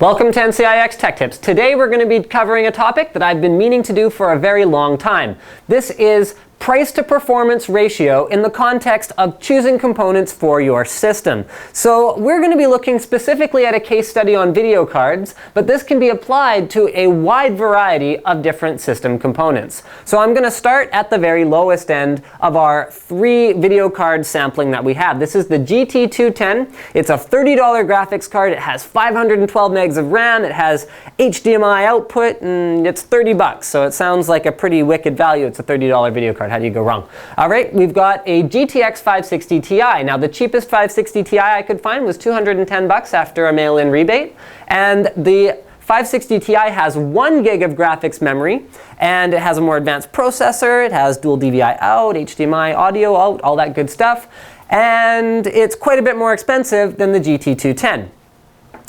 Welcome to NCIX Tech Tips. Today we're going to be covering a topic that I've been meaning to do for a very long time. This is price to performance ratio in the context of choosing components for your system. So we're going to be looking specifically at a case study on video cards, but this can be applied to a wide variety of different system components. So I'm going to start at the very lowest end of our 3 video card sampling that we have. This is the GT210. It's a $30 graphics card. It has 512 megs of RAM. It has HDMI output, and it's $30. So it sounds like a pretty wicked value. It's a $30 video card. How do you go wrong? All right, we've got a GTX 560 Ti. Now, the cheapest 560 Ti I could find was $210 after a mail-in rebate. And the 560 Ti has 1 gig of graphics memory, and it has a more advanced processor. It has dual DVI out, HDMI audio out, all that good stuff. And it's quite a bit more expensive than the GT210.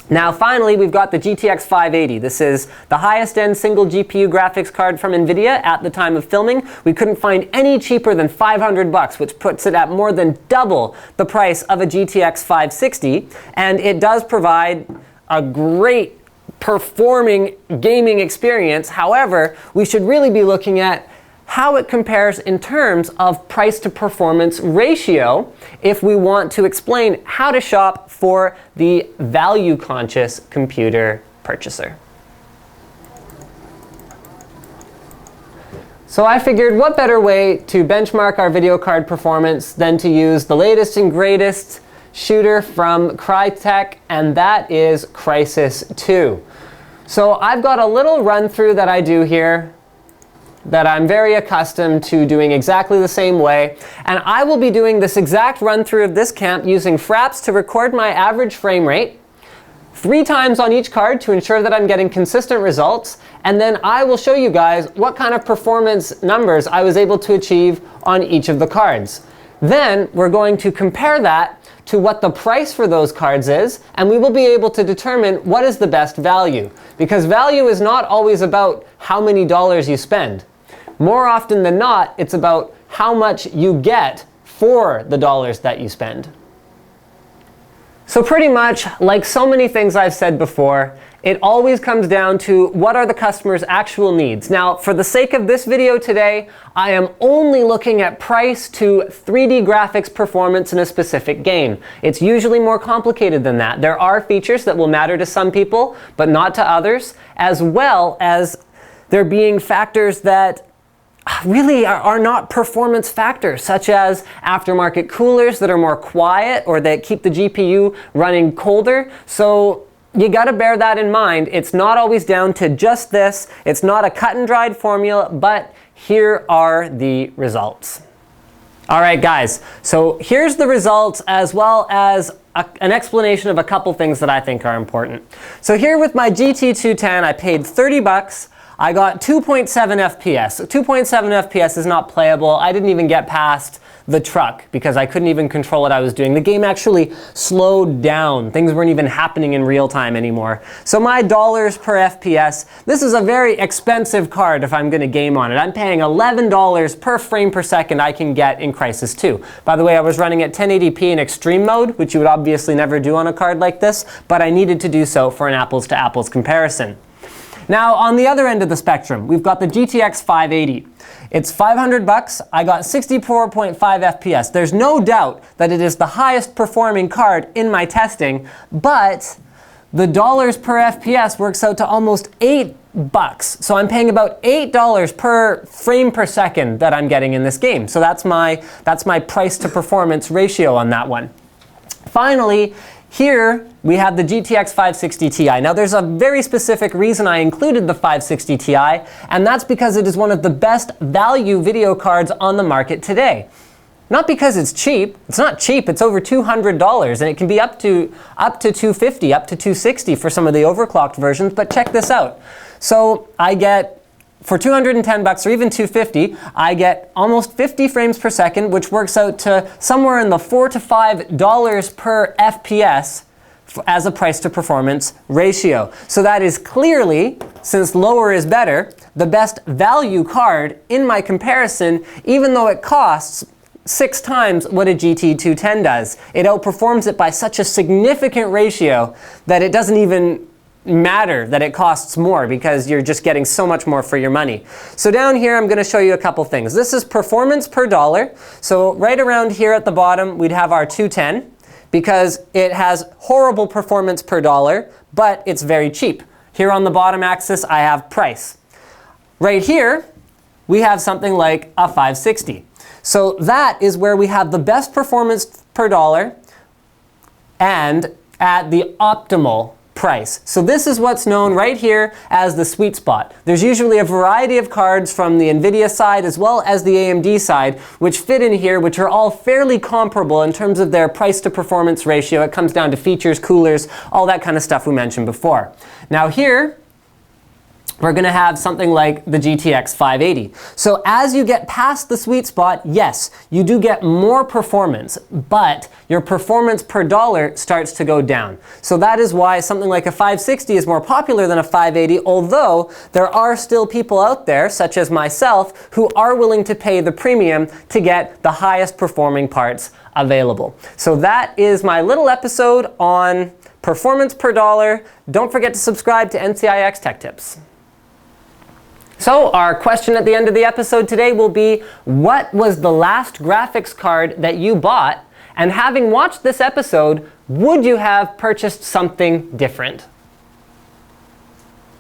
Now finally, we've got the GTX 580. This is the highest end single GPU graphics card from NVIDIA at the time of filming. We couldn't find any cheaper than $500, which puts it at more than double the price of a GTX 560. And it does provide a great performing gaming experience. However, we should really be looking at how it compares in terms of price to performance ratio if we want to explain how to shop for the value conscious computer purchaser. So I figured what better way to benchmark our video card performance than to use the latest and greatest shooter from Crytek, and that is Crysis 2. So I've got a little run through that I do here that I'm very accustomed to doing exactly the same way. And I will be doing this exact run through of this camp using Fraps to record my average frame rate 3 times on each card to ensure that I'm getting consistent results. And then I will show you guys what kind of performance numbers I was able to achieve on each of the cards. Then we're going to compare that to what the price for those cards is, and we will be able to determine what is the best value. Because value is not always about how many dollars you spend. More often than not, it's about how much you get for the dollars that you spend. So pretty much, like so many things I've said before, it always comes down to what are the customer's actual needs. Now, for the sake of this video today, I am only looking at price to 3D graphics performance in a specific game. It's usually more complicated than that. There are features that will matter to some people, but not to others, as well as there being factors that really are not performance factors, such as aftermarket coolers that are more quiet or that keep the GPU running colder. So you got to bear that in mind. It's not always down to just this. It's not a cut and dried formula, but here are the results. All right, guys, so here's the results as well as an explanation of a couple things that I think are important. So here with my GT210, I paid $30. I got 2.7 FPS. 2.7 FPS is not playable. I didn't even get past the truck because I couldn't even control what I was doing. The game actually slowed down. Things weren't even happening in real time anymore. So my dollars per FPS, this is a very expensive card if I'm going to game on it. I'm paying $11 per frame per second I can get in Crysis 2. By the way, I was running at 1080p in extreme mode, which you would obviously never do on a card like this, but I needed to do so for an apples to apples comparison. Now, on the other end of the spectrum, we've got the GTX 580. It's $500. I got 64.5 FPS. There's no doubt that it is the highest performing card in my testing, but the dollars per FPS works out to almost $8. So I'm paying about $8 per frame per second that I'm getting in this game. So that's my price to performance ratio on that one. Finally, here we have the GTX 560 Ti. Now there's a very specific reason I included the 560 Ti, and that's because it is one of the best value video cards on the market today. Not because it's cheap. It's not cheap. It's over $200, and it can be up to $250, up to $260 for some of the overclocked versions. But check this out. So I get, for $210 or even $250, I get almost 50 frames per second, which works out to somewhere in the $4 to $5 per FPS as a price to performance ratio. So that is clearly, since lower is better, the best value card in my comparison, even though it costs 6 times what a GT210 does. It outperforms it by such a significant ratio that it doesn't even matter that it costs more because you're just getting so much more for your money. So down here, I'm going to show you a couple things. This is performance per dollar. So right around here at the bottom, we'd have our 210 because it has horrible performance per dollar, but it's very cheap. Here on the bottom axis, I have price. Right here, we have something like a 560. So that is where we have the best performance per dollar and at the optimal price. So this is what's known right here as the sweet spot. There's usually a variety of cards from the NVIDIA side as well as the AMD side which fit in here, which are all fairly comparable in terms of their price to performance ratio. It comes down to features, coolers, all that kind of stuff we mentioned before. Now here, we're going to have something like the GTX 580. So as you get past the sweet spot, yes, you do get more performance, but your performance per dollar starts to go down. So that is why something like a 560 is more popular than a 580, although there are still people out there, such as myself, who are willing to pay the premium to get the highest performing parts available. So that is my little episode on performance per dollar. Don't forget to subscribe to NCIX Tech Tips. So our question at the end of the episode today will be, what was the last graphics card that you bought? And having watched this episode, would you have purchased something different?